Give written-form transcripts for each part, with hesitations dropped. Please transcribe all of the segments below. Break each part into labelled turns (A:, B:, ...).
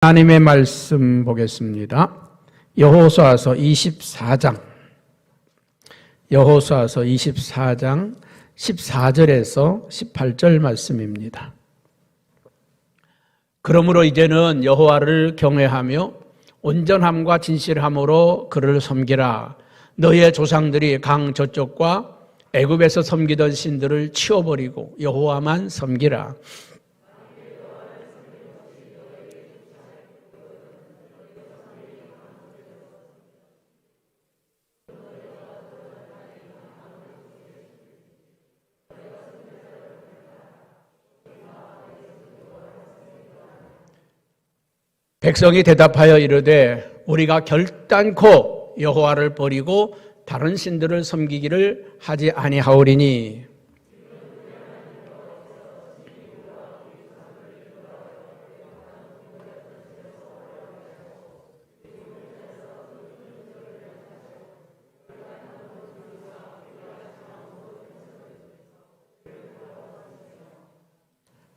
A: 하나님의 말씀 보겠습니다. 여호수아서 24장 14절에서 18절 말씀입니다. 그러므로 이제는 여호와를 경외하며 온전함과 진실함으로 그를 섬기라. 너희의 조상들이 강 저쪽과 애굽에서 섬기던 신들을 치워버리고 여호와만 섬기라. 백성이 대답하여 이르되 우리가 결단코 여호와를 버리고 다른 신들을 섬기기를 하지 아니하오리니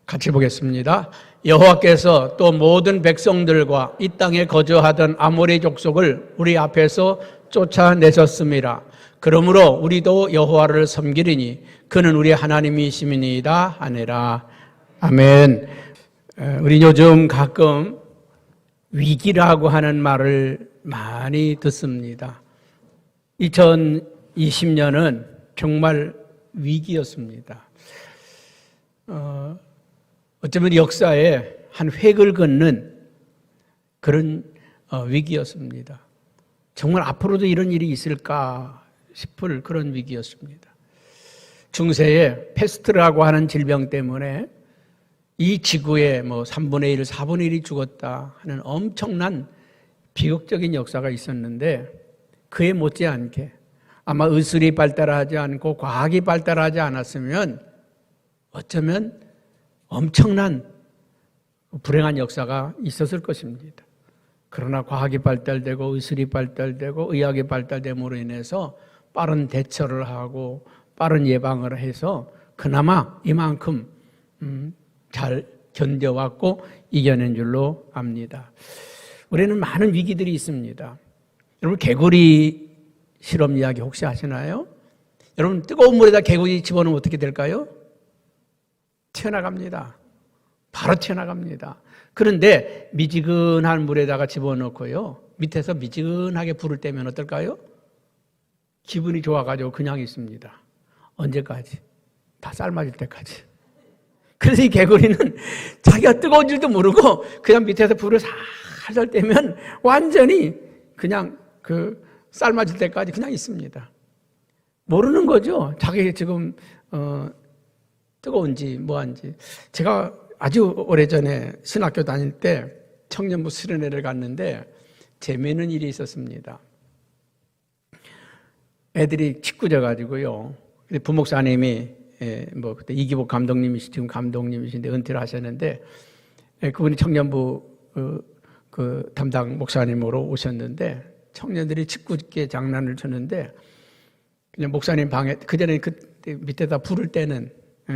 A: 같이 보겠습니다. 여호와께서 또 모든 백성들과 이 땅에 거주하던 아모리 족속을 우리 앞에서 쫓아내셨습니다. 그러므로 우리도 여호와를 섬기리니 그는 우리 하나님이심이니이다 하니라. 아멘. 우리 요즘 가끔 위기라고 하는 말을 많이 듣습니다. 2020년은 정말 위기였습니다. 어쩌면 역사에 한 획을 긋는 그런 위기였습니다. 정말 앞으로도 이런 일이 있을까 싶을 그런 위기였습니다. 중세에 패스트라고 하는 질병 때문에 이 지구의 3분의 1, 4분의 1이 죽었다 하는 엄청난 비극적인 역사가 있었는데 그에 못지않게 아마 의술이 발달하지 않고 과학이 발달하지 않았으면 어쩌면 엄청난 불행한 역사가 있었을 것입니다. 그러나 과학이 발달되고 의술이 발달되고 의학이 발달됨으로 인해서 빠른 대처를 하고 빠른 예방을 해서 그나마 이만큼 잘 견뎌왔고 이겨낸 줄로 압니다. 우리는 많은 위기들이 있습니다. 여러분 개구리 실험 이야기 혹시 아시나요? 여러분 뜨거운 물에다 개구리 집어넣으면 어떻게 될까요? 튀어나갑니다. 바로 튀어나갑니다. 그런데 미지근한 물에다가 집어넣고요. 밑에서 미지근하게 불을 떼면 어떨까요? 기분이 좋아가지고 그냥 있습니다. 언제까지? 다 삶아질 때까지. 그래서 이 개구리는 자기가 뜨거운 줄도 모르고 그냥 밑에서 불을 살살 떼면 완전히 그냥 삶아질 때까지 그냥 있습니다. 모르는 거죠. 자기 지금 뜨거운지 뭐한지. 제가 아주 오래전에 신학교 다닐 때 청년부 수련회를 갔는데 재미있는 일이 있었습니다. 애들이 짓궂어가지고요. 부목사님이 그때 이기복 감독님이시 지금 감독님이신데 은퇴를 하셨는데 그분이 청년부 그 담당 목사님으로 오셨는데 청년들이 짓궂게 장난을 쳤는데 그냥 목사님 방에 그전에 그때 밑에다 불을 떼는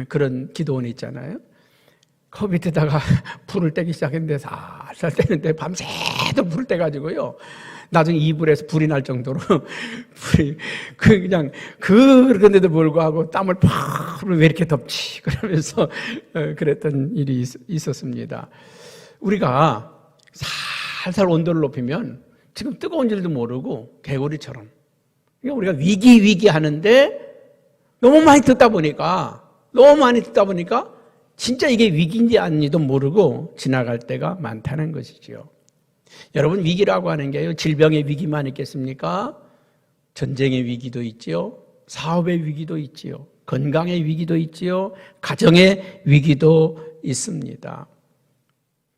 A: 그런 기도원 있잖아요. 그 밑에다가 불을 떼기 시작했는데 살살 떼는데 밤새도 불을 떼가지고요. 나중에 이불에서 불이 날 정도로 불이 그냥 그런데도 불구하고 땀을 팍 왜 이렇게 덥지 그러면서 그랬던 일이 있었습니다. 우리가 살살 온도를 높이면 지금 뜨거운 줄도 모르고 개구리처럼 그러니까 우리가 위기 하는데 너무 많이 듣다 보니까 진짜 이게 위기인지 아닌지도 모르고 지나갈 때가 많다는 것이지요. 여러분 위기라고 하는 게요. 질병의 위기만 있겠습니까? 전쟁의 위기도 있지요. 사업의 위기도 있지요. 건강의 위기도 있지요. 가정의 위기도 있습니다.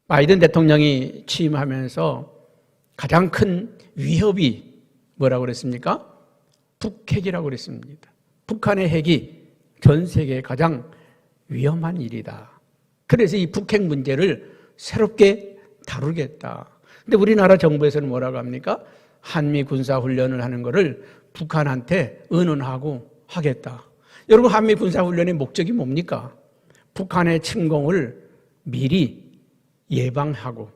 A: 바이든 대통령이 취임하면서 가장 큰 위협이 뭐라고 그랬습니까? 북핵이라고 그랬습니다. 북한의 핵이 전 세계에 가장 위험한 일이다. 그래서 이 북핵 문제를 새롭게 다루겠다. 근데 우리나라 정부에서는 뭐라고 합니까? 한미 군사훈련을 하는 것을 북한한테 의논하고 하겠다. 여러분 한미 군사훈련의 목적이 뭡니까? 북한의 침공을 미리 예방하고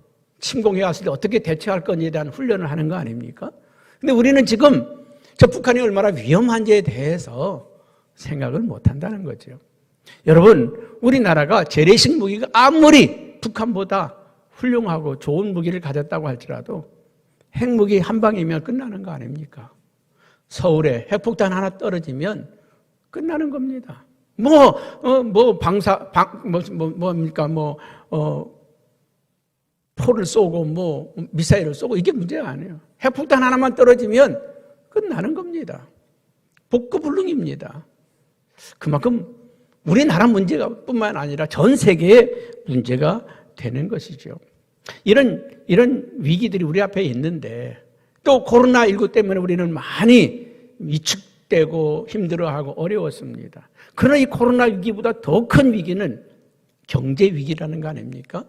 A: 침공해 왔을 때 어떻게 대처할 건지에 대한 훈련을 하는 거 아닙니까? 근데 우리는 지금 저 북한이 얼마나 위험한지에 대해서 생각을 못 한다는 거죠. 여러분, 우리나라가 재래식 무기가 아무리 북한보다 훌륭하고 좋은 무기를 가졌다고 할지라도 핵무기 한 방이면 끝나는 거 아닙니까? 서울에 핵폭탄 하나 떨어지면 끝나는 겁니다. 포를 쏘고 미사일을 쏘고 이게 문제가 아니에요. 핵폭탄 하나만 떨어지면 끝나는 겁니다. 복구불능입니다. 그만큼 우리나라 문제가 뿐만 아니라 전 세계의 문제가 되는 것이죠. 이런 위기들이 우리 앞에 있는데 또 코로나19 때문에 우리는 많이 위축되고 힘들어하고 어려웠습니다. 그러나 이 코로나 위기보다 더 큰 위기는 경제 위기라는 거 아닙니까?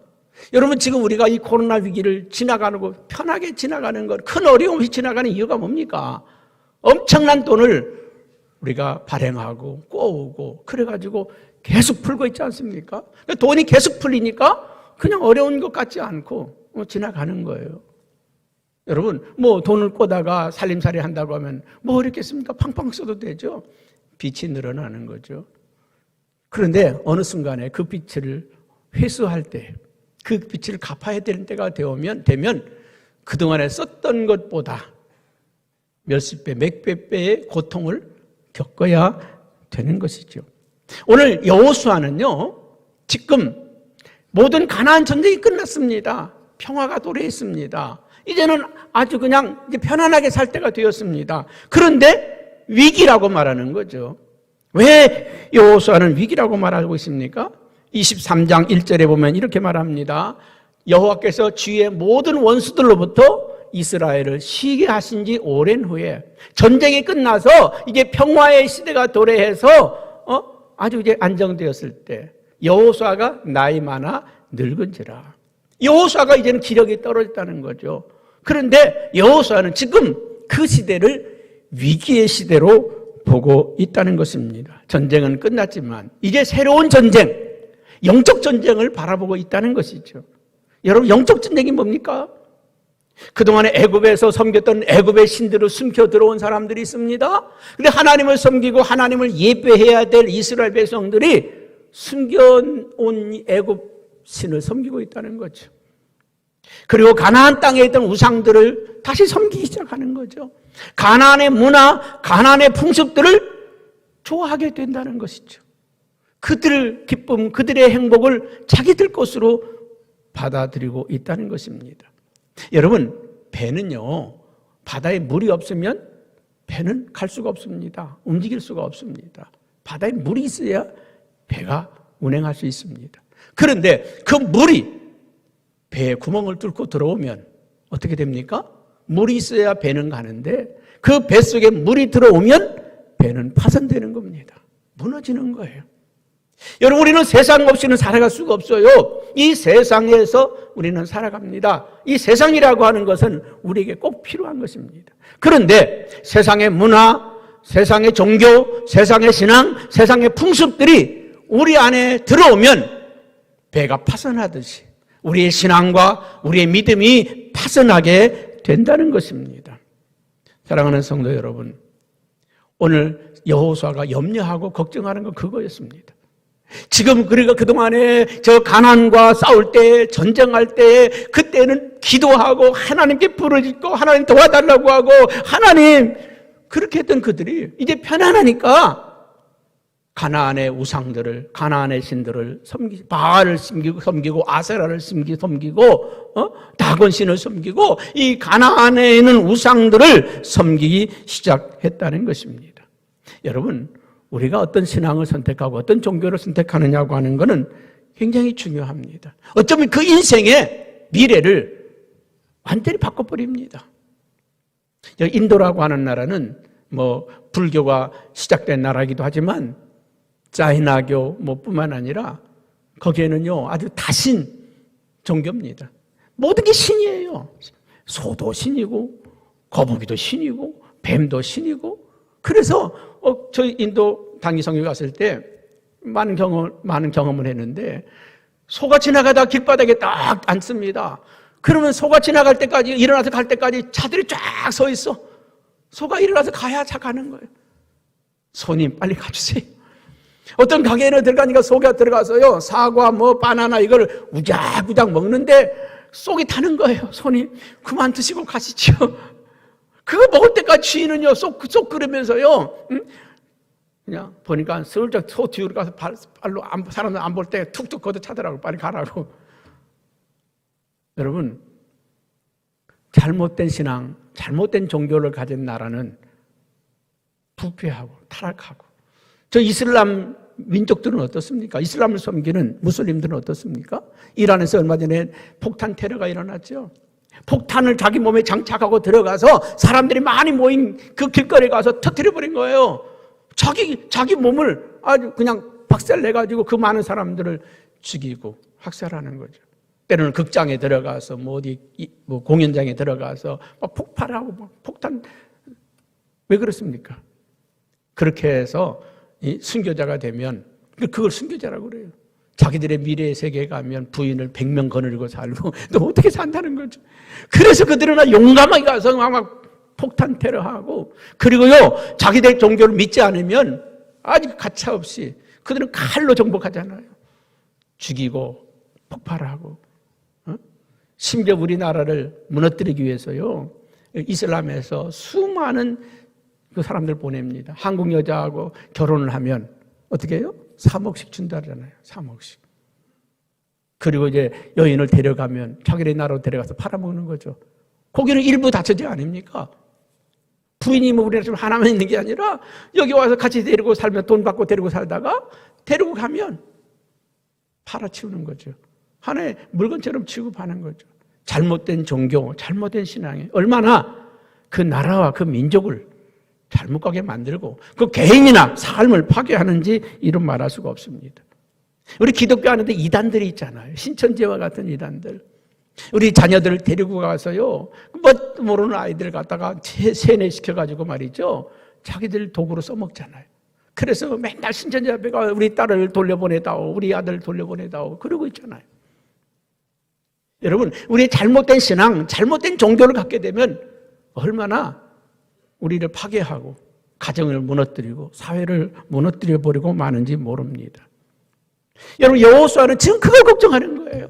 A: 여러분, 지금 우리가 이 코로나 위기를 지나가는 거, 편하게 지나가는 것, 큰 어려움 없이 지나가는 이유가 뭡니까? 엄청난 돈을 우리가 발행하고 꼬우고 그래가지고 계속 풀고 있지 않습니까? 돈이 계속 풀리니까 그냥 어려운 것 같지 않고 지나가는 거예요. 여러분, 돈을 꼬다가 살림살이 한다고 하면 뭐 어렵겠습니까? 팡팡 써도 되죠. 빚이 늘어나는 거죠. 그런데 어느 순간에 그 빚을 회수할 때, 그 빚을 갚아야 되는 때가 되면 그동안에 썼던 것보다 몇십 배, 몇백 배의 고통을 겪어야 되는 것이죠. 오늘 여호수아는요, 지금 모든 가나안 전쟁이 끝났습니다. 평화가 도래했습니다. 이제는 아주 그냥 이제 편안하게 살 때가 되었습니다. 그런데 위기라고 말하는 거죠. 왜 여호수아는 위기라고 말하고 있습니까? 23장 1절에 보면 이렇게 말합니다. 여호와께서 주의 모든 원수들로부터 이스라엘을 쉬게 하신 지 오랜 후에 전쟁이 끝나서 이제 평화의 시대가 도래해서 아주 이제 안정되었을 때 여호수아가 나이 많아 늙은지라. 여호수아가 이제는 기력이 떨어졌다는 거죠. 그런데 여호수아는 지금 그 시대를 위기의 시대로 보고 있다는 것입니다. 전쟁은 끝났지만 이제 새로운 전쟁, 영적 전쟁을 바라보고 있다는 것이죠. 여러분, 영적 전쟁이 뭡니까? 그동안에 애굽에서 섬겼던 애굽의 신들을 숨겨 들어온 사람들이 있습니다. 그런데 하나님을 섬기고 하나님을 예배해야 될 이스라엘 백성들이 숨겨온 애굽 신을 섬기고 있다는 거죠. 그리고 가나안 땅에 있던 우상들을 다시 섬기기 시작하는 거죠. 가나안의 문화, 가나안의 풍습들을 좋아하게 된다는 것이죠. 그들의 기쁨, 그들의 행복을 자기들 것으로 받아들이고 있다는 것입니다. 여러분, 배는요, 바다에 물이 없으면 배는 갈 수가 없습니다. 움직일 수가 없습니다. 바다에 물이 있어야 배가 운행할 수 있습니다. 그런데 그 물이 배에 구멍을 뚫고 들어오면 어떻게 됩니까? 물이 있어야 배는 가는데 그 배 속에 물이 들어오면 배는 파손되는 겁니다. 무너지는 거예요. 여러분, 우리는 세상 없이는 살아갈 수가 없어요. 이 세상에서 우리는 살아갑니다. 이 세상이라고 하는 것은 우리에게 꼭 필요한 것입니다. 그런데 세상의 문화, 세상의 종교, 세상의 신앙, 세상의 풍습들이 우리 안에 들어오면 배가 파손하듯이 우리의 신앙과 우리의 믿음이 파손하게 된다는 것입니다. 사랑하는 성도 여러분, 오늘 여호수아가 염려하고 걱정하는 건 그거였습니다. 지금 그리고 그동안에 저 가나안과 싸울 때, 전쟁할 때, 그때는 기도하고 하나님께 부르짖고 하나님 도와달라고 하고 하나님 그렇게 했던 그들이 이제 편안하니까 가나안의 우상들을, 가나안의 신들을 섬기고, 바알을 섬기고 아세라를 섬기고 다곤 신을 섬기고 이 가나안에 있는 우상들을 섬기기 시작했다는 것입니다. 여러분, 우리가 어떤 신앙을 선택하고 어떤 종교를 선택하느냐고 하는 것은 굉장히 중요합니다. 어쩌면 그 인생의 미래를 완전히 바꿔버립니다. 인도라고 하는 나라는 불교가 시작된 나라이기도 하지만 자이나교 뿐만 아니라 거기에는요 아주 다신 종교입니다. 모든 게 신이에요. 소도 신이고 거북이도 신이고 뱀도 신이고. 그래서 저희 인도 단기 성교 갔을 때 많은 경험을 했는데 소가 지나가다 길바닥에 딱 앉습니다. 그러면 소가 지나갈 때까지, 일어나서 갈 때까지 차들이 쫙 서 있어. 소가 일어나서 가야 차 가는 거예요. 손님 빨리 가주세요. 어떤 가게에는 들어가니까 소가 들어가서요, 사과 뭐 바나나 이걸 우작우작 먹는데 속이 타는 거예요. 손님 그만 드시고 가시죠. 그거 먹을 때까지 주인은요 쏙 끓으면서요, 그냥 보니까 슬쩍 소 뒤로 가서 발로 사람들 안 볼 때 툭툭 걷어차더라고. 빨리 가라고. 여러분, 잘못된 신앙, 잘못된 종교를 가진 나라는 부패하고 타락하고. 저 이슬람 민족들은 어떻습니까? 이슬람을 섬기는 무슬림들은 어떻습니까? 이란에서 얼마 전에 폭탄 테러가 일어났죠. 폭탄을 자기 몸에 장착하고 들어가서 사람들이 많이 모인 그 길거리에 가서 터뜨려버린 거예요. 자기 몸을 아주 그냥 박살내가지고 그 많은 사람들을 죽이고 학살하는 거죠. 때로는 극장에 들어가서 뭐 어디 뭐 공연장에 들어가서 막 폭발하고 막 폭탄. 왜 그렇습니까? 그렇게 해서 이 순교자가 되면 그걸 순교자라고 그래요. 자기들의 미래의 세계에 가면 부인을 100명 거느리고 살고 또 어떻게 산다는 거죠. 그래서 그들은 용감하게 가서 막 폭탄 테러하고, 그리고요 자기들 종교를 믿지 않으면 아주 가차없이 그들은 칼로 정복하잖아요. 죽이고 폭발하고. 심지어 우리나라를 무너뜨리기 위해서요 이슬람에서 수많은 그 사람들 보냅니다. 한국 여자하고 결혼을 하면 어떻게 해요? 3억씩 준다잖아요. 3억씩. 그리고 이제 여인을 데려가면 자기네 나라로 데려가서 팔아먹는 거죠. 거기는 일부 다처제 아닙니까? 부인이 뭐 우리나라 좀 하나만 있는 게 아니라 여기 와서 같이 데리고 살면 돈 받고 데리고 살다가 데리고 가면 팔아치우는 거죠. 하나의 물건처럼 취급하는 거죠. 잘못된 종교, 잘못된 신앙이 얼마나 그 나라와 그 민족을 잘못 가게 만들고 그 개인이나 삶을 파괴하는지 이런 말할 수가 없습니다. 우리 기독교 안에도 이단들이 있잖아요. 신천지와 같은 이단들. 우리 자녀들을 데리고 가서요, 뭐 모르는 아이들 갖다가 세뇌시켜가지고 말이죠, 자기들 도구로 써먹잖아요. 그래서 맨날 신천지 앞에 가 우리 딸을 돌려보내다오, 우리 아들 돌려보내다오 그러고 있잖아요. 여러분, 우리의 잘못된 신앙, 잘못된 종교를 갖게 되면 얼마나 우리를 파괴하고 가정을 무너뜨리고 사회를 무너뜨려버리고 마는지 모릅니다. 여러분, 여호수아는 지금 그걸 걱정하는 거예요.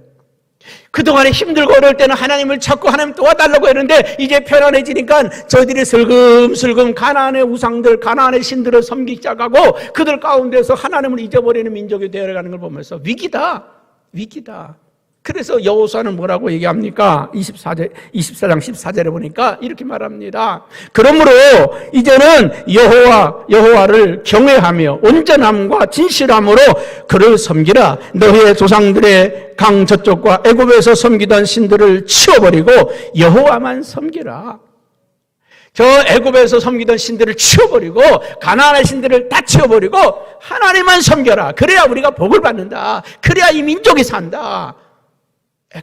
A: 그동안에 힘들고 어려울 때는 하나님을 찾고 하나님 도와달라고 했는데 이제 편안해지니까 저희들이 슬금슬금 가나안의 우상들, 가나안의 신들을 섬기기 시작하고 그들 가운데서 하나님을 잊어버리는 민족이 되어가는 걸 보면서 위기다, 위기다. 그래서 여호수아는 뭐라고 얘기합니까? 24장 14절에 보니까 이렇게 말합니다. 그러므로 이제는 여호와를 경외하며 온전함과 진실함으로 그를 섬기라. 너희의 조상들의 강 저쪽과 애굽에서 섬기던 신들을 치워버리고 여호와만 섬기라. 저 애굽에서 섬기던 신들을 치워버리고 가나안의 신들을 다 치워버리고 하나님만 섬겨라. 그래야 우리가 복을 받는다. 그래야 이 민족이 산다.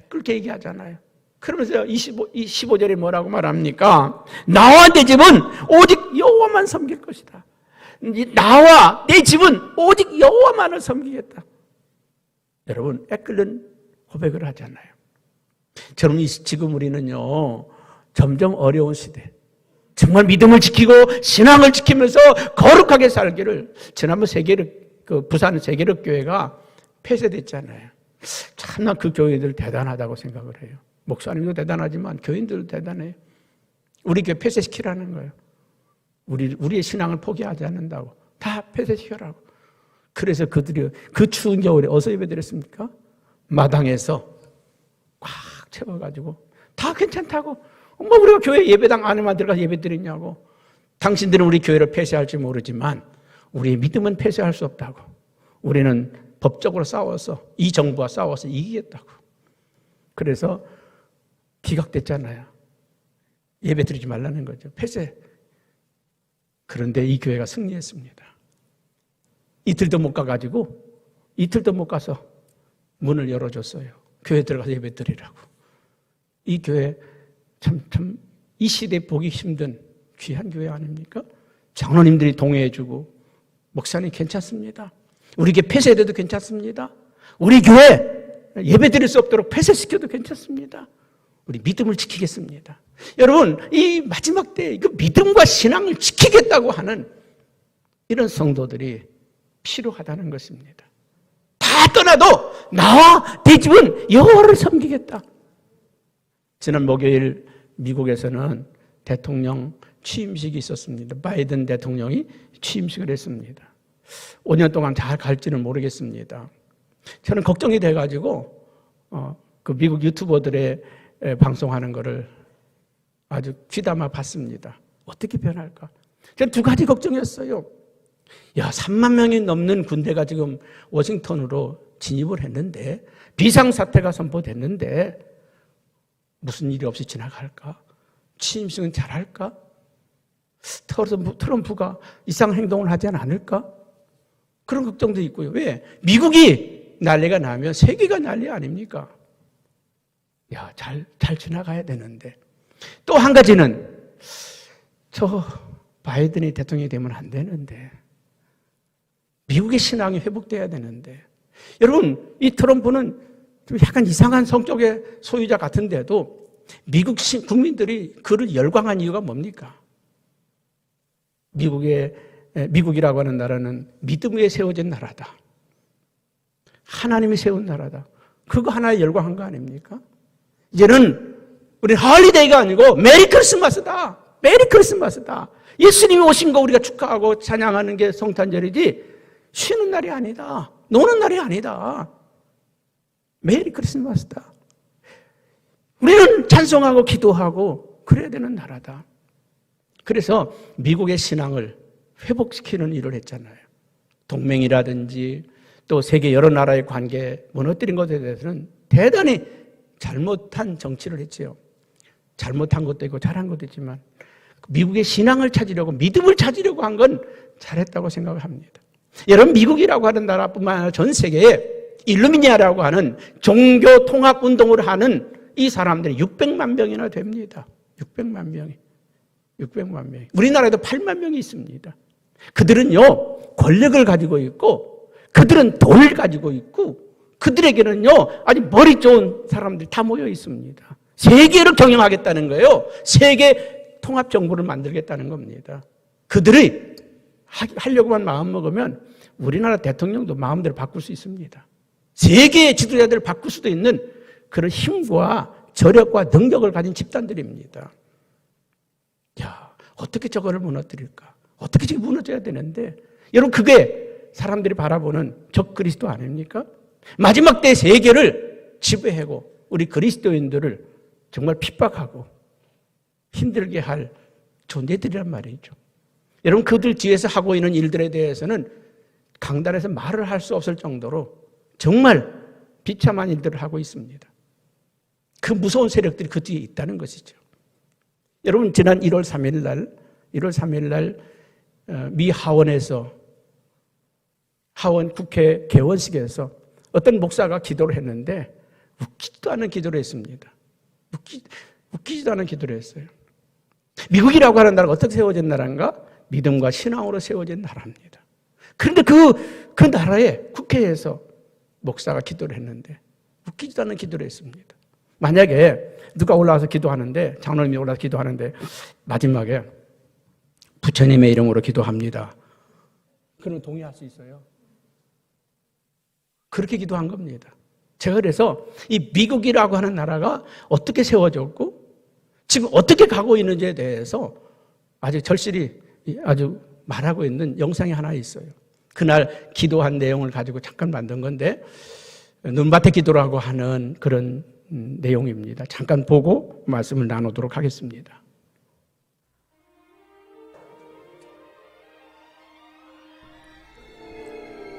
A: 그렇게 얘기하잖아요. 그러면서 15절에 뭐라고 말합니까? 나와 내 집은 오직 여호와만 섬길 것이다. 나와 내 집은 오직 여호와만을 섬기겠다. 여러분, 애끓는 고백을 하잖아요. 저는 지금 우리는요 점점 어려운 시대, 정말 믿음을 지키고 신앙을 지키면서 거룩하게 살기를, 지난번 부산 세계력교회가 폐쇄됐잖아요. 참나 그 교회들 대단하다고 생각을 해요. 목사님도 대단하지만 교인들도 대단해요. 우리 교회 폐쇄시키라는 거예요. 우리의 신앙을 포기하지 않는다고. 다 폐쇄시켜라고. 그래서 그들이 그 추운 겨울에 어디서 예배드렸습니까? 마당에서 꽉 채워가지고 다 괜찮다고. 뭐 우리가 교회 예배당 안에만 들어가서 예배드리냐고. 당신들은 우리 교회를 폐쇄할지 모르지만 우리의 믿음은 폐쇄할 수 없다고. 우리는 법적으로 싸워서, 이 정부와 싸워서 이기겠다고. 그래서 기각됐잖아요. 예배 드리지 말라는 거죠. 폐쇄. 그런데 이 교회가 승리했습니다. 이틀도 못 가가지고, 이틀도 못 가서 문을 열어줬어요. 교회 들어가서 예배 드리라고. 이 교회 참 이 시대에 보기 힘든 귀한 교회 아닙니까? 장로님들이 동의해주고, 목사님 괜찮습니다. 우리 교회 폐쇄돼도 괜찮습니다. 우리 교회 예배 드릴 수 없도록 폐쇄시켜도 괜찮습니다. 우리 믿음을 지키겠습니다. 여러분, 이 마지막 때 그 믿음과 신앙을 지키겠다고 하는 이런 성도들이 필요하다는 것입니다. 다 떠나도 나와 내 집은 여호와를 섬기겠다. 지난 목요일 미국에서는 대통령 취임식이 있었습니다. 바이든 대통령이 취임식을 했습니다. 5년 동안 잘 갈지는 모르겠습니다. 저는 걱정이 돼가지고 그 미국 유튜버들의 방송하는 거를 아주 귀담아 봤습니다. 어떻게 변할까? 저는 두 가지 걱정이었어요. 3만 명이 넘는 군대가 지금 워싱턴으로 진입을 했는데 비상사태가 선포됐는데 무슨 일이 없이 지나갈까? 취임식은 잘할까? 트럼프가 이상한 행동을 하지 않을까? 그런 걱정도 있고요. 왜? 미국이 난리가 나면 세계가 난리 아닙니까? 잘 지나가야 되는데. 또 한 가지는 저 바이든이 대통령이 되면 안 되는데 미국의 신앙이 회복돼야 되는데 여러분 이 트럼프는 좀 약간 이상한 성격의 소유자 같은데도 미국 국민들이 그를 열광한 이유가 뭡니까? 미국이라고 하는 나라는 믿음 위에 세워진 나라다. 하나님이 세운 나라다. 그거 하나에 열광한 거 아닙니까? 이제는 우리 홀리데이가 아니고 메리 크리스마스다. 메리 크리스마스다. 예수님이 오신 거 우리가 축하하고 찬양하는 게 성탄절이지 쉬는 날이 아니다. 노는 날이 아니다. 메리 크리스마스다. 우리는 찬송하고 기도하고 그래야 되는 나라다. 그래서 미국의 신앙을 회복시키는 일을 했잖아요. 동맹이라든지 또 세계 여러 나라의 관계 무너뜨린 것에 대해서는 대단히 잘못한 정치를 했지요. 잘못한 것도 있고 잘한 것도 있지만 미국의 신앙을 찾으려고 믿음을 찾으려고 한 건 잘했다고 생각을 합니다. 여러분 미국이라고 하는 나라뿐만 아니라 전 세계에 일루미니아라고 하는 종교 통합 운동을 하는 이 사람들이 600만 명이나 됩니다. 600만 명이. 우리나라에도 8만 명이 있습니다. 그들은요 권력을 가지고 있고 그들은 돈을 가지고 있고 그들에게는요 아주 머리 좋은 사람들이 다 모여 있습니다. 세계를 경영하겠다는 거예요. 세계 통합 정부를 만들겠다는 겁니다. 그들이 하려고만 마음 먹으면 우리나라 대통령도 마음대로 바꿀 수 있습니다. 세계의 지도자들을 바꿀 수도 있는 그런 힘과 저력과 능력을 가진 집단들입니다. 어떻게 저거를 무너뜨릴까? 어떻게 지금 무너져야 되는데 여러분 그게 사람들이 바라보는 적 그리스도 아닙니까? 마지막 때 세계를 지배하고 우리 그리스도인들을 정말 핍박하고 힘들게 할 존재들이란 말이죠. 여러분 그들 뒤에서 하고 있는 일들에 대해서는 강단에서 말을 할 수 없을 정도로 정말 비참한 일들을 하고 있습니다. 그 무서운 세력들이 그 뒤에 있다는 것이죠. 여러분 지난 1월 3일 날 미 하원에서 하원 국회 개원식에서 어떤 목사가 기도를 했는데 웃기지도 않은 기도를 했습니다. 웃기지도 않은 기도를 했어요. 미국이라고 하는 나라가 어떻게 세워진 나라인가? 믿음과 신앙으로 세워진 나라입니다. 그런데 그 나라의 국회에서 목사가 기도를 했는데 웃기지도 않은 기도를 했습니다. 만약에 누가 올라와서 기도하는데 장로님이 올라와서 기도하는데 마지막에 부처님의 이름으로 기도합니다. 그러면 동의할 수 있어요? 그렇게 기도한 겁니다. 제가 그래서 이 미국이라고 하는 나라가 어떻게 세워졌고 지금 어떻게 가고 있는지에 대해서 아주 절실히 아주 말하고 있는 영상이 하나 있어요. 그날 기도한 내용을 가지고 잠깐 만든 건데 눈밭에 기도라고 하는 그런 내용입니다. 잠깐 보고 말씀을 나누도록 하겠습니다.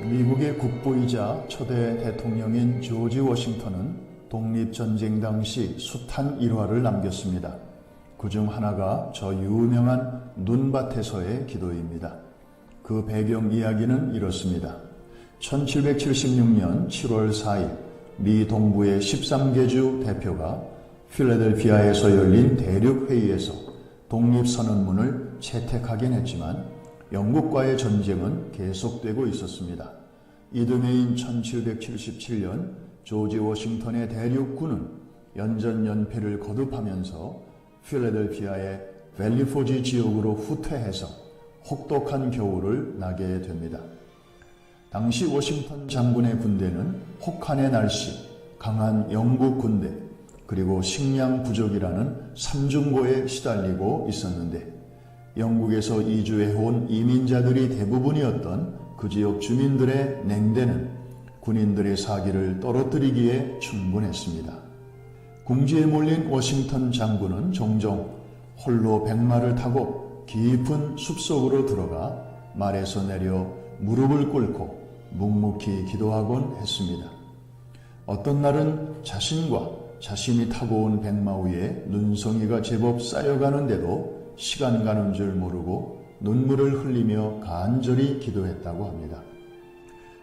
B: 미국의 국보이자 초대 대통령인 조지 워싱턴은 독립전쟁 당시 숱한 일화를 남겼습니다. 그중 하나가 저 유명한 눈밭에서의 기도입니다. 그 배경 이야기는 이렇습니다. 1776년 7월 4일 미 동부의 13개주 대표가 필라델피아에서 열린 대륙회의에서 독립선언문을 채택하긴 했지만 영국과의 전쟁은 계속되고 있었습니다. 이듬해인 1777년 조지 워싱턴의 대륙군은 연전연패를 거듭하면서 필라델피아의 밸리포지 지역으로 후퇴해서 혹독한 겨울을 나게 됩니다. 당시 워싱턴 장군의 군대는 혹한의 날씨, 강한 영국 군대, 그리고 식량 부족이라는 삼중고에 시달리고 있었는데 영국에서 이주해온 이민자들이 대부분이었던 그 지역 주민들의 냉대는 군인들의 사기를 떨어뜨리기에 충분했습니다. 궁지에 몰린 워싱턴 장군은 종종 홀로 백마를 타고 깊은 숲속으로 들어가 말에서 내려 무릎을 꿇고 묵묵히 기도하곤 했습니다. 어떤 날은 자신과 자신이 타고 온 백마 위에 눈송이가 제법 쌓여가는데도 시간 가는 줄 모르고 눈물을 흘리며 간절히 기도했다고 합니다.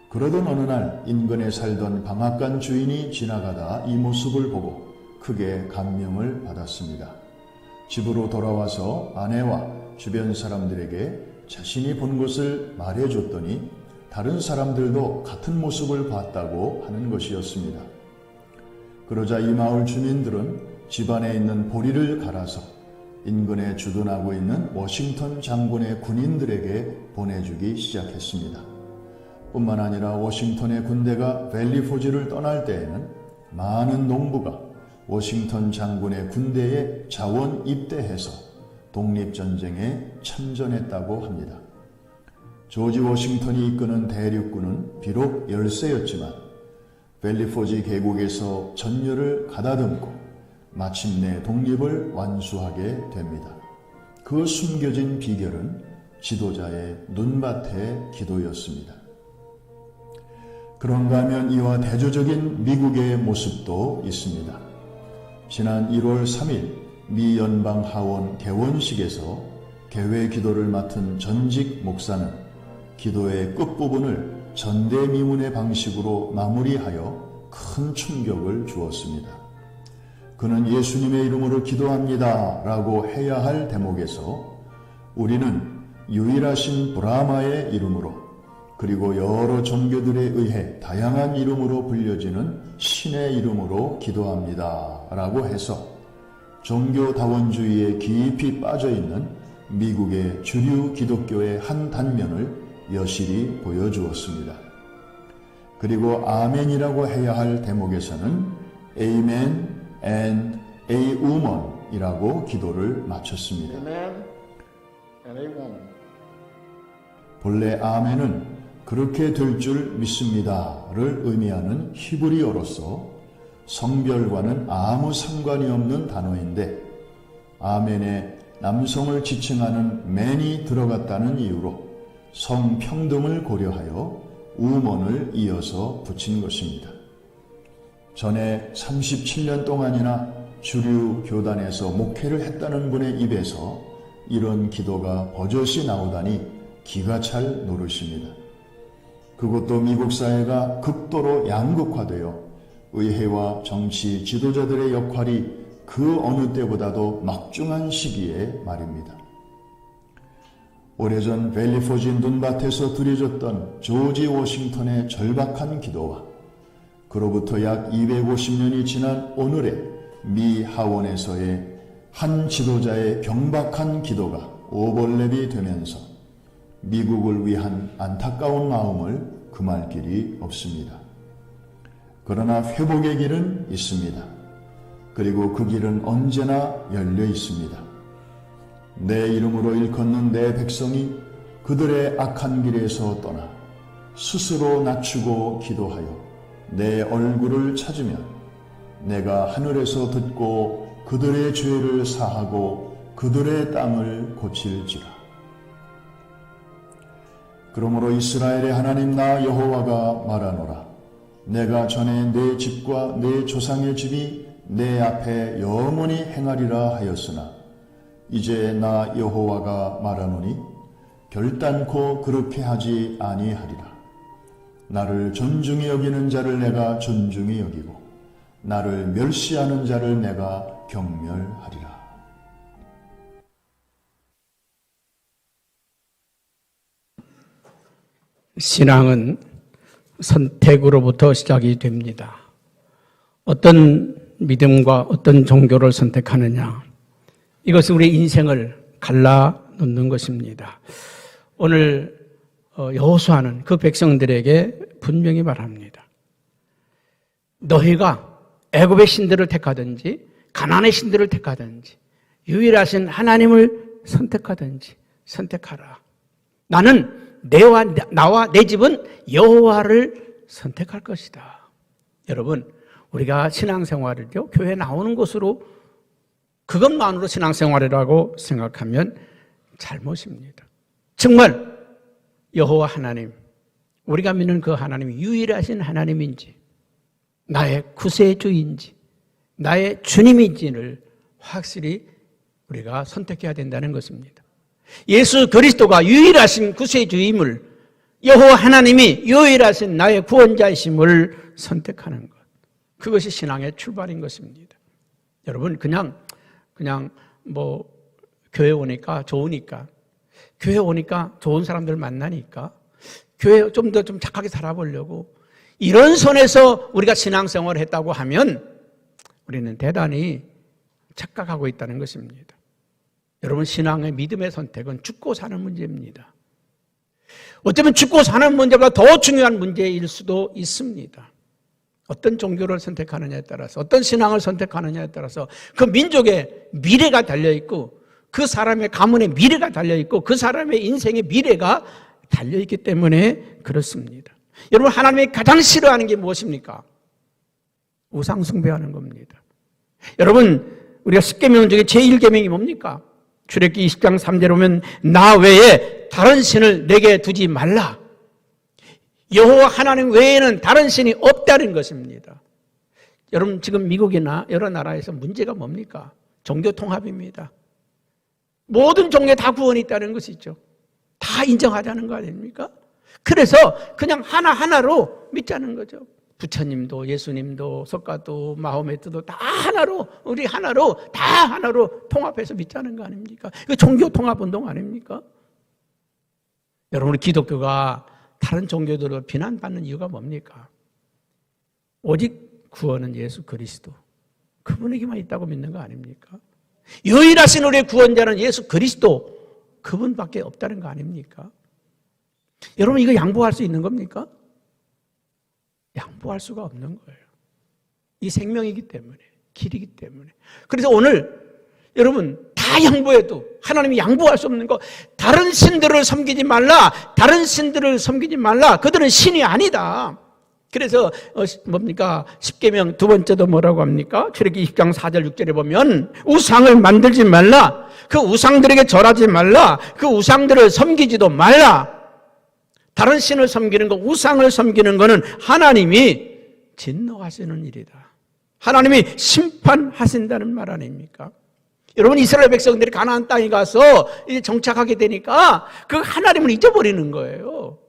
B: 그러던 어느 날 인근에 살던 방앗간 주인이 지나가다 이 모습을 보고 크게 감명을 받았습니다. 집으로 돌아와서 아내와 주변 사람들에게 자신이 본 것을 말해줬더니 다른 사람들도 같은 모습을 봤다고 하는 것이었습니다. 그러자 이 마을 주민들은 집안에 있는 보리를 갈아서 인근에 주둔하고 있는 워싱턴 장군의 군인들에게 보내주기 시작했습니다. 뿐만 아니라 워싱턴의 군대가 밸리포지를 떠날 때에는 많은 농부가 워싱턴 장군의 군대에 자원 입대해서 독립전쟁에 참전했다고 합니다. 조지 워싱턴이 이끄는 대륙군은 비록 열세였지만 밸리포지 계곡에서 전열을 가다듬고 마침내 독립을 완수하게 됩니다. 그 숨겨진 비결은 지도자의 눈밭의 기도였습니다. 그런가 하면 이와 대조적인 미국의 모습도 있습니다. 지난 1월 3일 미 연방 하원 개원식에서 개회 기도를 맡은 전직 목사는 기도의 끝부분을 전대미문의 방식으로 마무리하여 큰 충격을 주었습니다. 그는 예수님의 이름으로 기도합니다 라고 해야 할 대목에서 우리는 유일하신 브라마의 이름으로 그리고 여러 종교들에 의해 다양한 이름으로 불려지는 신의 이름으로 기도합니다 라고 해서 종교다원주의에 깊이 빠져있는 미국의 주류 기독교의 한 단면을 여실히 보여주었습니다. 그리고 아멘이라고 해야 할 대목에서는 Amen and a woman 이라고 기도를 마쳤습니다.
C: Amen and a woman.
B: 본래 아멘은 그렇게 될 줄 믿습니다를 의미하는 히브리어로서 성별과는 아무 상관이 없는 단어인데 아멘에 남성을 지칭하는 man이 들어갔다는 이유로 성평등을 고려하여 우먼을 이어서 붙인 것입니다. 전에 37년 동안이나 주류 교단에서 목회를 했다는 분의 입에서 이런 기도가 버젓이 나오다니 기가 찰 노릇입니다. 그것도 미국 사회가 극도로 양극화되어 의회와 정치 지도자들의 역할이 그 어느 때보다도 막중한 시기에 말입니다. 오래전 밸리포지 눈밭에서 드려졌던 조지 워싱턴의 절박한 기도와 그로부터 약 250년이 지난 오늘의 미 하원에서의 한 지도자의 경박한 기도가 오버랩이 되면서 미국을 위한 안타까운 마음을 금할 길이 없습니다. 그러나 회복의 길은 있습니다. 그리고 그 길은 언제나 열려 있습니다. 내 이름으로 일컫는 내 백성이 그들의 악한 길에서 떠나 스스로 낮추고 기도하여 내 얼굴을 찾으면 내가 하늘에서 듣고 그들의 죄를 사하고 그들의 땅을 고칠지라. 그러므로 이스라엘의 하나님 나 여호와가 말하노라. 내가 전에 내 집과 내 조상의 집이 내 앞에 영원히 행하리라 하였으나 이제 나 여호와가 말하노니 결단코 그렇게 하지 아니하리라. 나를 존중히 여기는 자를 내가 존중히 여기고 나를 멸시하는 자를 내가 경멸하리라.
A: 신앙은 선택으로부터 시작이 됩니다. 어떤 믿음과 어떤 종교를 선택하느냐, 이것은 우리 인생을 갈라놓는 것입니다. 오늘 여호수아는 그 백성들에게 분명히 말합니다. 너희가 애굽의 신들을 택하든지 가나안의 신들을 택하든지 유일하신 하나님을 선택하든지 선택하라. 나는 나와 내 집은 여호와를 선택할 것이다. 여러분, 우리가 신앙생활을요, 교회 나오는 것으로 그것만으로 신앙생활이라고 생각하면 잘못입니다. 정말 여호와 하나님, 우리가 믿는 그 하나님이 유일하신 하나님인지, 나의 구세주인지, 나의 주님인지를 확실히 우리가 선택해야 된다는 것입니다. 예수 그리스도가 유일하신 구세주임을, 여호와 하나님이 유일하신 나의 구원자이심을 선택하는 것, 그것이 신앙의 출발인 것입니다. 여러분, 그냥 뭐 교회 오니까 좋으니까, 교회 오니까 좋은 사람들 만나니까, 교회 좀 더 좀 착하게 살아보려고 이런 선에서 우리가 신앙생활을 했다고 하면 우리는 대단히 착각하고 있다는 것입니다. 여러분, 신앙의 믿음의 선택은 죽고 사는 문제입니다. 어쩌면 죽고 사는 문제보다 더 중요한 문제일 수도 있습니다. 어떤 종교를 선택하느냐에 따라서, 어떤 신앙을 선택하느냐에 따라서 그 민족의 미래가 달려있고, 그 사람의 가문의 미래가 달려있고, 그 사람의 인생의 미래가 달려있기 때문에 그렇습니다. 여러분, 하나님이 가장 싫어하는 게 무엇입니까? 우상 숭배하는 겁니다. 여러분, 우리가 10계명 중에 제1계명이 뭡니까? 출애굽기 20장 3절에 보면 나 외에 다른 신을 내게 두지 말라. 여호와 하나님 외에는 다른 신이 없다는 것입니다. 여러분, 지금 미국이나 여러 나라에서 문제가 뭡니까? 종교 통합입니다. 모든 종교에 다 구원이 있다는 것이죠. 다 인정하자는 거 아닙니까? 그래서 그냥 하나하나로 믿자는 거죠. 부처님도 예수님도 석가도 마호메트도 다 하나로, 우리 하나로, 다 하나로 통합해서 믿자는 거 아닙니까? 이거 종교 통합 운동 아닙니까? 여러분, 기독교가 다른 종교들을 비난받는 이유가 뭡니까? 오직 구원은 예수 그리스도, 그분에게만 있다고 믿는 거 아닙니까? 유일하신 우리의 구원자는 예수 그리스도, 그분밖에 없다는 거 아닙니까? 여러분, 이거 양보할 수 있는 겁니까? 양보할 수가 없는 거예요. 이 생명이기 때문에, 길이기 때문에. 그래서 오늘 여러분, 다 양보해도 하나님이 양보할 수 없는 거, 다른 신들을 섬기지 말라, 다른 신들을 섬기지 말라, 그들은 신이 아니다. 그래서 뭡니까? 10계명 두 번째도 뭐라고 합니까? 출애굽기 20장 4절 6절에 보면 우상을 만들지 말라, 그 우상들에게 절하지 말라, 그 우상들을 섬기지도 말라. 다른 신을 섬기는 거, 우상을 섬기는 거는 하나님이 진노하시는 일이다. 하나님이 심판하신다는 말 아닙니까? 여러분, 이스라엘 백성들이 가나안 땅에 가서 이제 정착하게 되니까 그 하나님을 잊어버리는 거예요.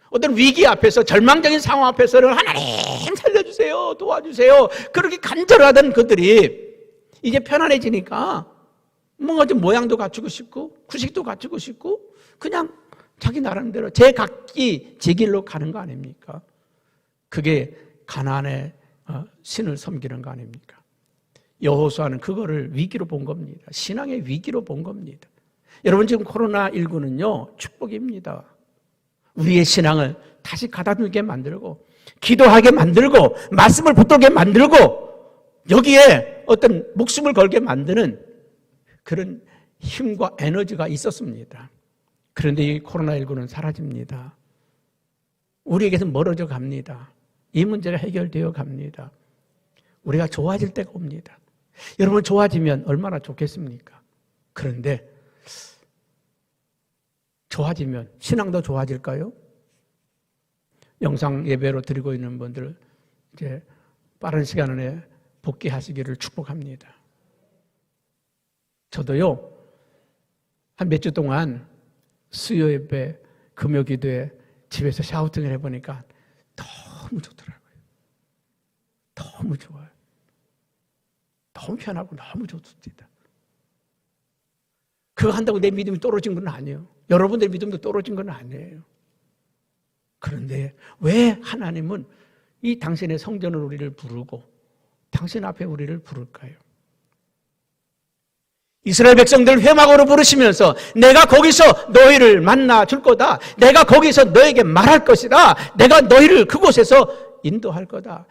A: 어떤 위기 앞에서, 절망적인 상황 앞에서는 하나님 살려주세요, 도와주세요, 그렇게 간절하던 그들이 이제 편안해지니까 뭔가 좀 모양도 갖추고 싶고 구식도 갖추고 싶고 그냥 자기 나름대로 제 각기 제 길로 가는 거 아닙니까? 그게 가나안의 신을 섬기는 거 아닙니까? 여호수아는 그거를 위기로 본 겁니다. 신앙의 위기로 본 겁니다. 여러분, 지금 코로나19는요 축복입니다. 우리의 신앙을 다시 가다듬게 만들고, 기도하게 만들고, 말씀을 붙들게 만들고, 여기에 어떤 목숨을 걸게 만드는 그런 힘과 에너지가 있었습니다. 그런데 이 코로나19는 사라집니다. 우리에게서 멀어져 갑니다. 이 문제가 해결되어 갑니다. 우리가 좋아질 때가 옵니다. 여러분, 좋아지면 얼마나 좋겠습니까? 그런데 좋아지면 신앙도 좋아질까요? 영상 예배로 드리고 있는 분들 이제 빠른 시간 안에 복귀하시기를 축복합니다. 저도요, 한 몇 주 동안 수요 예배, 금요 기도에 집에서 샤우팅을 해보니까 너무 좋더라고요. 너무 좋아요. 너무 편하고 너무 좋습니다. 그거 한다고 내 믿음이 떨어진 건 아니에요. 여러분들의 믿음도 떨어진 건 아니에요. 그런데 왜 하나님은 이 당신의 성전을 우리를 부르고 당신 앞에 우리를 부를까요? 이스라엘 백성들 회막으로 부르시면서 내가 거기서 너희를 만나 줄 거다. 내가 거기서 너에게 말할 것이다. 내가 너희를 그곳에서 인도할 거다.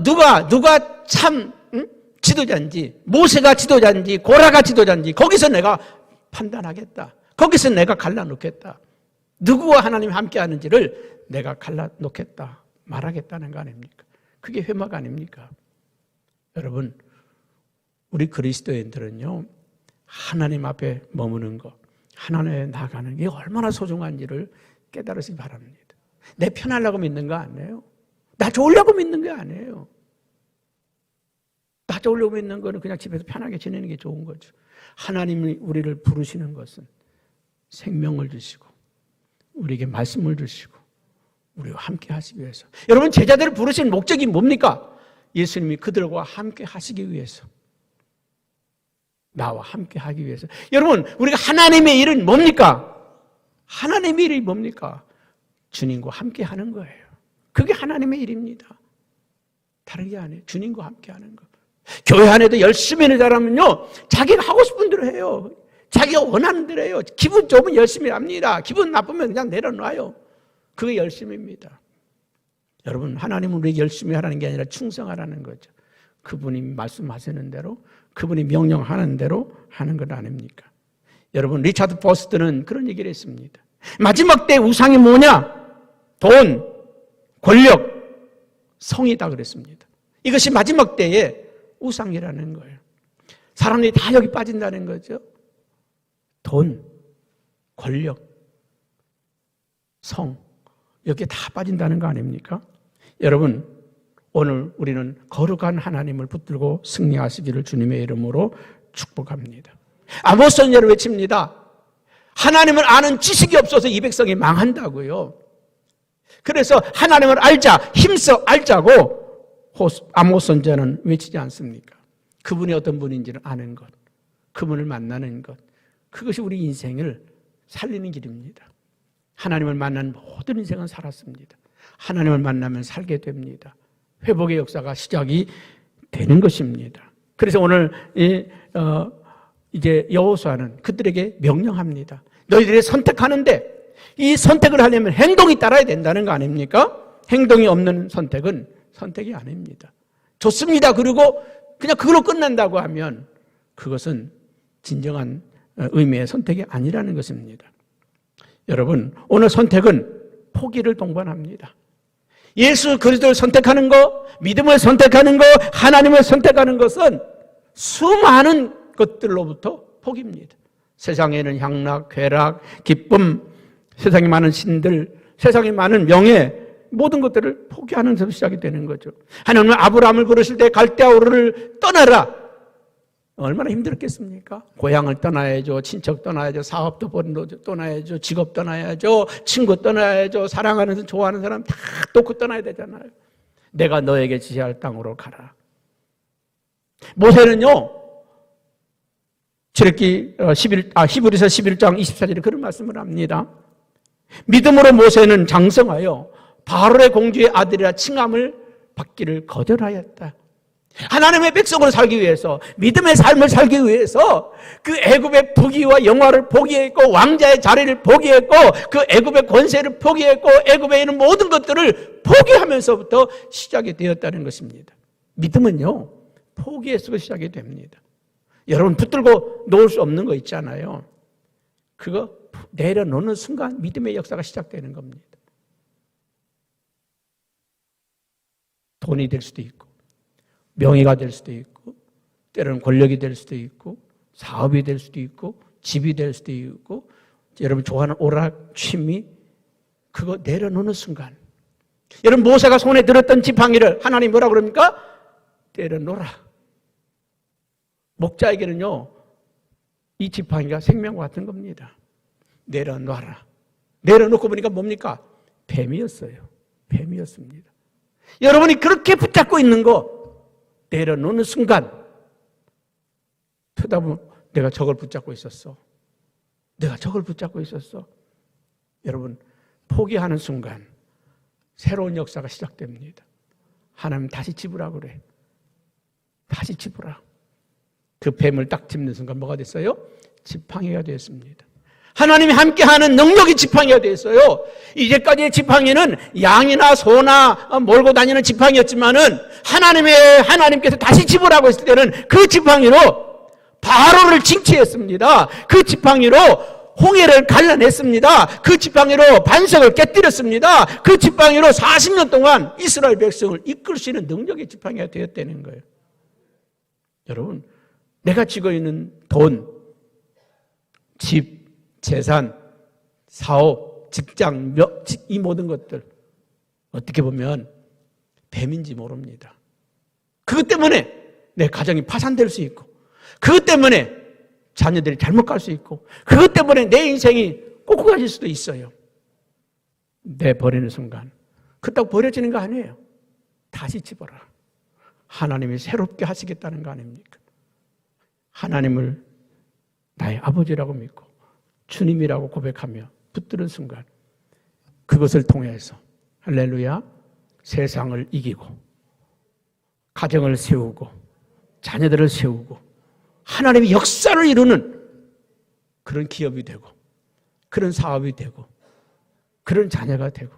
A: 누가 참 지도자인지, 모세가 지도자인지, 고라가 지도자인지 거기서 내가 판단하겠다. 거기서 내가 갈라놓겠다. 누구와 하나님이 함께 하는지를 내가 갈라놓겠다. 말하겠다는 거 아닙니까? 그게 회막 아닙니까? 여러분, 우리 그리스도인들은요, 하나님 앞에 머무는 것, 하나님에 나가는 게 얼마나 소중한지를 깨달으시기 바랍니다. 내 편하려고 믿는 거 아니에요. 나 좋으려고 믿는 게 아니에요. 나 좋으려고 믿는 거는 그냥 집에서 편하게 지내는 게 좋은 거죠. 하나님이 우리를 부르시는 것은 생명을 주시고, 우리에게 말씀을 주시고, 우리와 함께 하시기 위해서. 여러분, 제자들을 부르신 목적이 뭡니까? 예수님이 그들과 함께 하시기 위해서. 나와 함께 하기 위해서. 여러분, 우리가 하나님의 일은 뭡니까? 하나님의 일이 뭡니까? 주님과 함께 하는 거예요. 그게 하나님의 일입니다. 다른 게 아니에요. 주님과 함께 하는 거. 교회 안에도 열심히 하는 사람은요, 자기가 하고 싶은 대로 해요. 자기가 원하는 대로 해요. 기분 좋으면 열심히 합니다. 기분 나쁘면 그냥 내려놔요. 그게 열심입니다. 여러분, 하나님은 우리에게 열심히 하라는 게 아니라 충성하라는 거죠. 그분이 말씀하시는 대로, 그분이 명령하는 대로 하는 것 아닙니까? 여러분, 리차드 포스트는 그런 얘기를 했습니다. 마지막 때 우상이 뭐냐? 돈, 권력, 성이다 그랬습니다. 이것이 마지막 때의 우상이라는 거예요. 사람들이 다 여기 빠진다는 거죠. 돈, 권력, 성, 여기에 다 빠진다는 거 아닙니까? 여러분, 오늘 우리는 거룩한 하나님을 붙들고 승리하시기를 주님의 이름으로 축복합니다. 아모스 선지자를 외칩니다. 하나님을 아는 지식이 없어서 이 백성이 망한다고요. 그래서 하나님을 알자, 힘써 알자고 아모스 선지자는 외치지 않습니까? 그분이 어떤 분인지를 아는 것, 그분을 만나는 것, 그것이 우리 인생을 살리는 길입니다. 하나님을 만난 모든 인생은 살았습니다. 하나님을 만나면 살게 됩니다. 회복의 역사가 시작이 되는 것입니다. 그래서 오늘 이제 여호수아는 그들에게 명령합니다. 너희들이 선택하는데 이 선택을 하려면 행동이 따라야 된다는 거 아닙니까? 행동이 없는 선택은 선택이 아닙니다. 좋습니다. 그리고 그냥 그걸로 끝난다고 하면 그것은 진정한 의미의 선택이 아니라는 것입니다. 여러분, 오늘 선택은 포기를 동반합니다. 예수 그리스도를 선택하는 것, 믿음을 선택하는 것, 하나님을 선택하는 것은 수많은 것들로부터 포기입니다. 세상에는 향락, 쾌락, 기쁨, 세상에 많은 신들, 세상에 많은 명예, 모든 것들을 포기하는 데서 시작이 되는 거죠. 하나님은 아브라함을 부르실 때 갈대아우르를 떠나라. 얼마나 힘들었겠습니까? 고향을 떠나야죠. 친척 떠나야죠. 사업도 떠나야죠. 직업 떠나야죠. 친구 떠나야죠. 사랑하는 사람, 좋아하는 사람 다 놓고 떠나야 되잖아요. 내가 너에게 지시할 땅으로 가라. 모세는요, 히브리서 11장 24절에 그런 말씀을 합니다. 믿음으로 모세는 장성하여 바로의 공주의 아들이라 칭함을 받기를 거절하였다. 하나님의 백성으로 살기 위해서, 믿음의 삶을 살기 위해서 그 애굽의 부귀와 영화를 포기했고, 왕자의 자리를 포기했고, 그 애굽의 권세를 포기했고, 애굽에 있는 모든 것들을 포기하면서부터 시작이 되었다는 것입니다. 믿음은요, 포기에서 시작이 됩니다. 여러분, 붙들고 놓을 수 없는 거 있잖아요. 그거 내려놓는 순간 믿음의 역사가 시작되는 겁니다. 돈이 될 수도 있고, 명예가 될 수도 있고, 때로는 권력이 될 수도 있고, 사업이 될 수도 있고, 집이 될 수도 있고, 여러분 좋아하는 오락, 취미, 그거 내려놓는 순간, 여러분 모세가 손에 들었던 지팡이를 하나님 뭐라 그럽니까? 내려놓으라. 목자에게는요, 이 지팡이가 생명과 같은 겁니다. 내려놔라. 내려놓고 보니까 뭡니까? 뱀이었어요. 뱀이었습니다. 여러분이 그렇게 붙잡고 있는 거 내려놓는 순간 쳐다보면 내가 저걸 붙잡고 있었어. 내가 저걸 붙잡고 있었어. 여러분, 포기하는 순간 새로운 역사가 시작됩니다. 하나님 다시 집으라고 그래. 다시 집어라. 그 뱀을 딱 짚는 순간 뭐가 됐어요? 지팡이가 되었습니다. 하나님이 함께하는 능력이 지팡이가 되었어요. 이제까지의 지팡이는 양이나 소나 몰고 다니는 지팡이였지만은 하나님께서 다시 집으라고 했을 때는 그 지팡이로 바로를 징치했습니다. 그 지팡이로 홍해를 갈라냈습니다. 그 지팡이로 반석을 깨뜨렸습니다. 그 지팡이로 40년 동안 이스라엘 백성을 이끌 수 있는 능력의 지팡이가 되었다는 거예요. 여러분, 내가 쥐고 있는 돈, 집, 재산, 사업, 직장, 이 모든 것들 어떻게 보면 뱀인지 모릅니다. 그것 때문에 내 가정이 파산될 수 있고, 그것 때문에 자녀들이 잘못 갈 수 있고, 그것 때문에 내 인생이 꺾어가질 수도 있어요. 내버리는 순간 그렇다고 버려지는 거 아니에요. 다시 집어라. 하나님이 새롭게 하시겠다는 거 아닙니까? 하나님을 나의 아버지라고 믿고 주님이라고 고백하며 붙드는 순간 그것을 통해서 할렐루야, 세상을 이기고 가정을 세우고 자녀들을 세우고 하나님의 역사를 이루는 그런 기업이 되고 그런 사업이 되고 그런 자녀가 되고,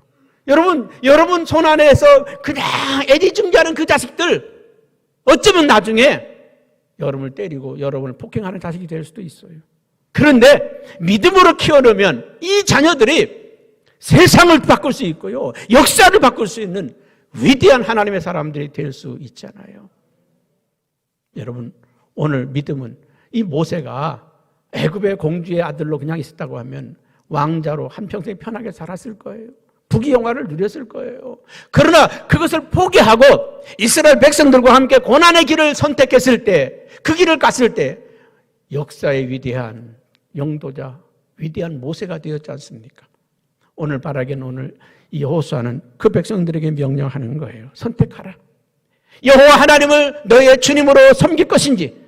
A: 여러분 손 안에서 그냥 애지중지하는 그 자식들 어쩌면 나중에 여러분을 때리고 여러분을 폭행하는 자식이 될 수도 있어요. 그런데 믿음으로 키워놓으면 이 자녀들이 세상을 바꿀 수 있고요, 역사를 바꿀 수 있는 위대한 하나님의 사람들이 될 수 있잖아요. 여러분, 오늘 믿음은 이 모세가 애굽의 공주의 아들로 그냥 있었다고 하면 왕자로 한평생 편하게 살았을 거예요. 부귀영화를 누렸을 거예요. 그러나 그것을 포기하고 이스라엘 백성들과 함께 고난의 길을 선택했을 때, 그 길을 갔을 때 역사의 위대한 영도자, 위대한 모세가 되었지 않습니까? 오늘 바라기는 오늘 이 여호수아는 그 백성들에게 명령하는 거예요. 선택하라. 여호와 하나님을 너의 주님으로 섬길 것인지,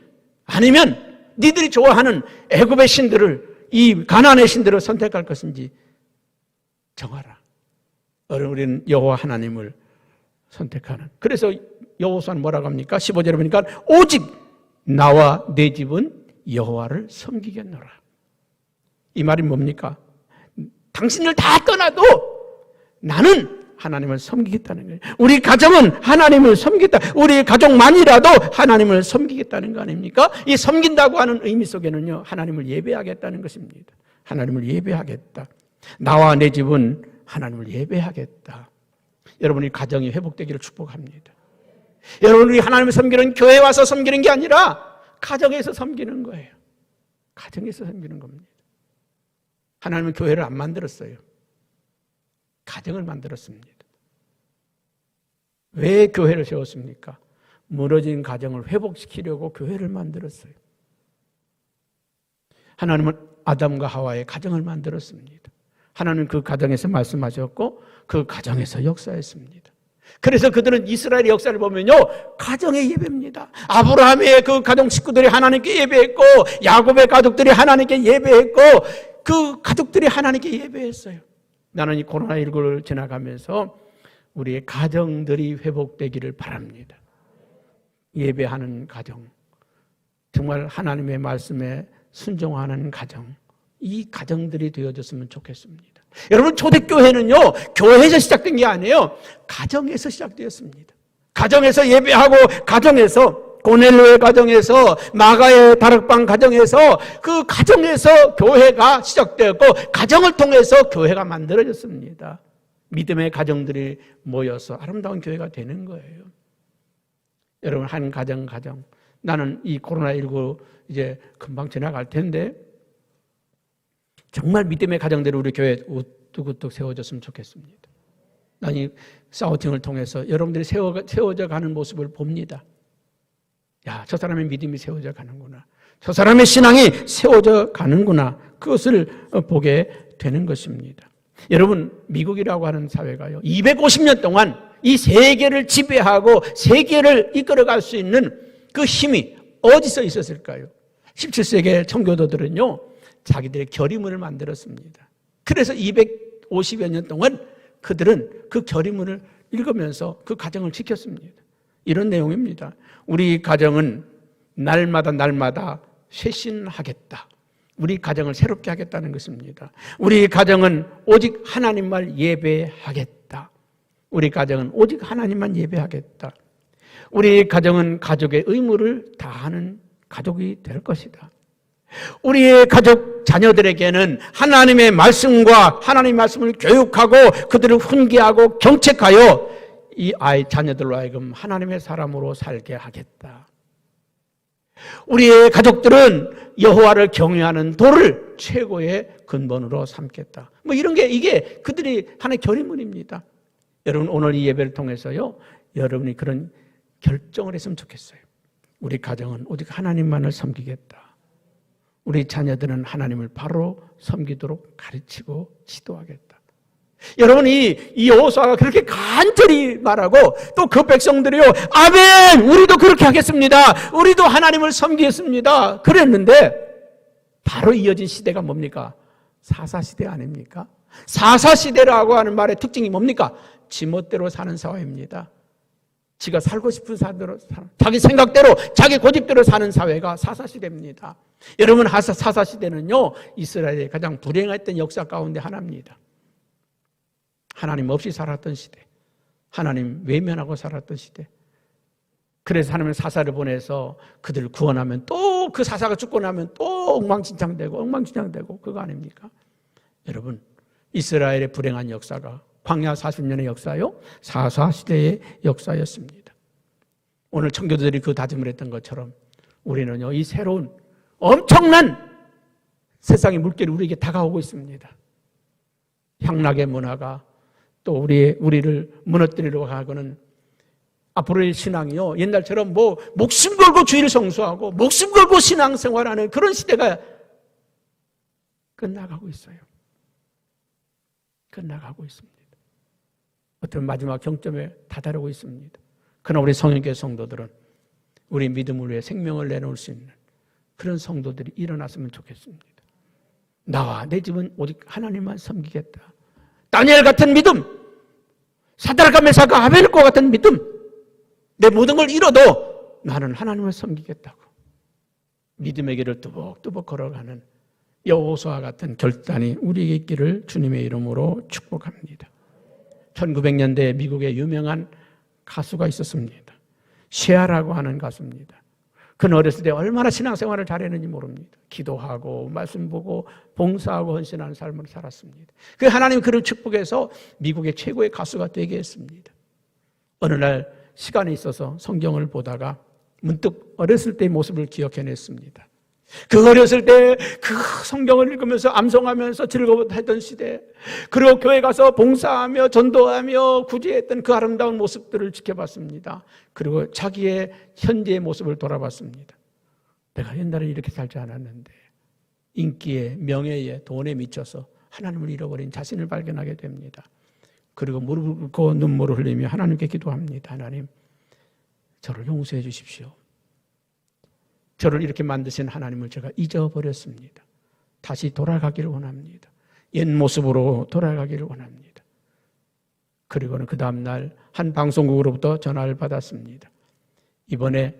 A: 아니면 니들이 좋아하는 애굽의 신들을, 이 가나안의 신들을 선택할 것인지 정하라. 우리는 여호와 하나님을 선택하는. 그래서 여호수아는 뭐라고 합니까? 15절에 보니까 오직 나와 내 집은 여호와를 섬기겠노라. 이 말이 뭡니까? 당신을 다 떠나도 나는 하나님을 섬기겠다는 거예요. 우리 가정은 하나님을 섬기겠다. 우리 가족만이라도 하나님을 섬기겠다는 거 아닙니까? 이 섬긴다고 하는 의미 속에는요, 하나님을 예배하겠다는 것입니다. 하나님을 예배하겠다. 나와 내 집은 하나님을 예배하겠다. 여러분이 가정이 회복되기를 축복합니다. 여러분이 하나님을 섬기는 교회에 와서 섬기는 게 아니라 가정에서 섬기는 거예요. 가정에서 섬기는 겁니다. 하나님은 교회를 안 만들었어요. 가정을 만들었습니다. 왜 교회를 세웠습니까? 무너진 가정을 회복시키려고 교회를 만들었어요. 하나님은 아담과 하와의 가정을 만들었습니다. 하나님은 그 가정에서 말씀하셨고 그 가정에서 역사했습니다. 그래서 그들은 이스라엘의 역사를 보면요, 가정의 예배입니다. 아브라함의 그 가정 식구들이 하나님께 예배했고, 야곱의 가족들이 하나님께 예배했고, 그 가족들이 하나님께 예배했어요. 나는 이 코로나19를 지나가면서 우리의 가정들이 회복되기를 바랍니다. 예배하는 가정, 정말 하나님의 말씀에 순종하는 가정, 이 가정들이 되어졌으면 좋겠습니다. 여러분, 초대교회는요, 교회에서 시작된 게 아니에요. 가정에서 시작되었습니다. 가정에서 예배하고, 가정에서, 고넬료의 가정에서, 마가의 다락방 가정에서, 그 가정에서 교회가 시작되었고, 가정을 통해서 교회가 만들어졌습니다. 믿음의 가정들이 모여서 아름다운 교회가 되는 거예요. 여러분, 한 가정, 나는 이 코로나19 이제 금방 지나갈 텐데, 정말 믿음의 가정대로 우리 교회 우뚝우뚝 세워졌으면 좋겠습니다. 난 이 사우팅을 통해서 여러분들이 세워져 가는 모습을 봅니다. 야, 저 사람의 믿음이 세워져 가는구나. 저 사람의 신앙이 세워져 가는구나. 그것을 보게 되는 것입니다. 여러분, 미국이라고 하는 사회가요, 250년 동안 이 세계를 지배하고 세계를 이끌어갈 수 있는 그 힘이 어디서 있었을까요? 17세기의 청교도들은요, 자기들의 결의문을 만들었습니다. 그래서 250여 년 동안 그들은 그 결의문을 읽으면서 그 가정을 지켰습니다. 이런 내용입니다. 우리 가정은 날마다 쇄신하겠다. 우리 가정을 새롭게 하겠다는 것입니다. 우리 가정은 오직 하나님만 예배하겠다. 우리 가정은 오직 하나님만 예배하겠다. 우리 가정은 가족의 의무를 다하는 가족이 될 것이다. 우리의 가족 자녀들에게는 하나님의 말씀과 하나님의 말씀을 교육하고 그들을 훈계하고 경책하여 이 아이 자녀들로 하여금 하나님의 사람으로 살게 하겠다. 우리의 가족들은 여호와를 경외하는 도를 최고의 근본으로 삼겠다. 이게 그들이 하나의 결의문입니다. 여러분 오늘 이 예배를 통해서요, 여러분이 그런 결정을 했으면 좋겠어요. 우리 가정은 오직 하나님만을 섬기겠다. 우리 자녀들은 하나님을 바로 섬기도록 가르치고 지도하겠다. 여러분 이 여호수아가 그렇게 간절히 말하고 또 그 백성들이요, 아멘, 우리도 그렇게 하겠습니다. 우리도 하나님을 섬기겠습니다. 그랬는데 바로 이어진 시대가 뭡니까? 사사시대 아닙니까? 사사시대라고 하는 말의 특징이 뭡니까? 지멋대로 사는 사회입니다. 지가 살고 싶은 사대로 자기 생각대로 자기 고집대로 사는 사회가 사사시대입니다. 여러분 사사시대는요, 이스라엘의 가장 불행했던 역사 가운데 하나입니다. 하나님 없이 살았던 시대, 하나님 외면하고 살았던 시대. 그래서 하나님은 사사를 보내서 그들을 구원하면 또 그 사사가 죽고 나면 또 엉망진창되고 그거 아닙니까? 여러분 이스라엘의 불행한 역사가 광야 40년의 역사요, 사사시대의 역사였습니다. 오늘 청교도들이 그 다짐을 했던 것처럼 우리는요, 이 새로운 엄청난 세상의 물결이 우리에게 다가오고 있습니다. 향락의 문화가 또 우리를 무너뜨리려고 하고는 앞으로의 신앙이요, 옛날처럼 목숨 걸고 주의를 성수하고 목숨 걸고 신앙생활하는 그런 시대가 끝나가고 있어요. 끝나가고 있습니다. 어떤 마지막 경점에 다다르고 있습니다. 그러나 우리 성령교회 성도들은 우리 믿음을 위해 생명을 내놓을 수 있는 그런 성도들이 일어났으면 좋겠습니다. 나와 내 집은 오직 하나님만 섬기겠다. 다니엘 같은 믿음, 사드락과 메사가 아벨과 같은 믿음, 내 모든 걸 잃어도 나는 하나님을 섬기겠다고 믿음의 길을 뚜벅뚜벅 걸어가는 여호수아 같은 결단이 우리에게 있기를 주님의 이름으로 축복합니다. 1900년대에 미국의 유명한 가수가 있었습니다. 셰아라고 하는 가수입니다. 그는 어렸을 때 얼마나 신앙생활을 잘했는지 모릅니다. 기도하고 말씀 보고 봉사하고 헌신하는 삶을 살았습니다. 그 하나님 그를 축복해서 미국의 최고의 가수가 되게 했습니다. 어느 날 시간이 있어서 성경을 보다가 문득 어렸을 때의 모습을 기억해냈습니다. 그 어렸을 때 그 성경을 읽으면서 암송하면서 즐거워했던 시대, 그리고 교회 가서 봉사하며 전도하며 구제했던 그 아름다운 모습들을 지켜봤습니다. 그리고 자기의 현재의 모습을 돌아봤습니다. 내가 옛날에 이렇게 살지 않았는데 인기에 명예에 돈에 미쳐서 하나님을 잃어버린 자신을 발견하게 됩니다. 그리고 무릎을 꿇고 눈물을 흘리며 하나님께 기도합니다. 하나님, 저를 용서해 주십시오. 저를 이렇게 만드신 하나님을 제가 잊어버렸습니다. 다시 돌아가기를 원합니다. 옛 모습으로 돌아가기를 원합니다. 그리고는 그 다음날 한 방송국으로부터 전화를 받았습니다. 이번에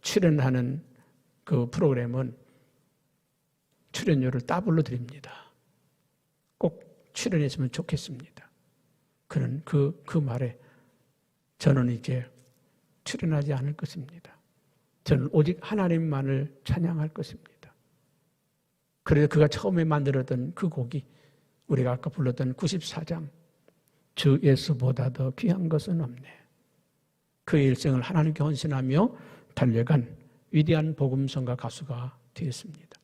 A: 출연하는 그 프로그램은 출연료를 더블로 드립니다. 꼭 출연했으면 좋겠습니다. 그는 그 말에 저는 이제 출연하지 않을 것입니다. 저는 오직 하나님만을 찬양할 것입니다. 그래서 그가 처음에 만들었던 그 곡이 우리가 아까 불렀던 94장 주 예수보다 더 귀한 것은 없네. 그의 일생을 하나님께 헌신하며 달려간 위대한 복음성가 가수가 되었습니다.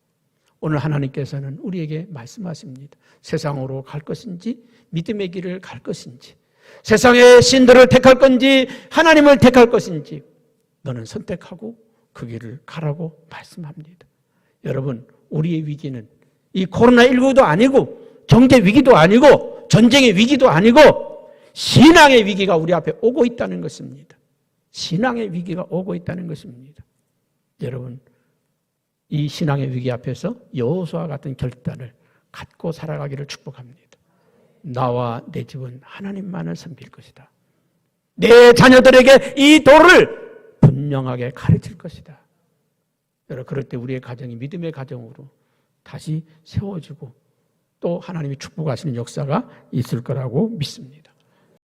A: 오늘 하나님께서는 우리에게 말씀하십니다. 세상으로 갈 것인지 믿음의 길을 갈 것인지, 세상의 신들을 택할 건지 하나님을 택할 것인지 너는 선택하고 그 길을 가라고 말씀합니다. 여러분, 우리의 위기는 이 코로나19도 아니고 경제 위기도 아니고 전쟁의 위기도 아니고 신앙의 위기가 우리 앞에 오고 있다는 것입니다. 신앙의 위기가 오고 있다는 것입니다. 여러분, 이 신앙의 위기 앞에서 여호수아 같은 결단을 갖고 살아가기를 축복합니다. 나와 내 집은 하나님만을 섬길 것이다. 내 자녀들에게 이 도를 분명하게 가르칠 것이다. 여러분, 그럴 때 우리의 가정이 믿음의 가정으로 다시 세워지고 또 하나님이 축복하시는 역사가 있을 거라고 믿습니다.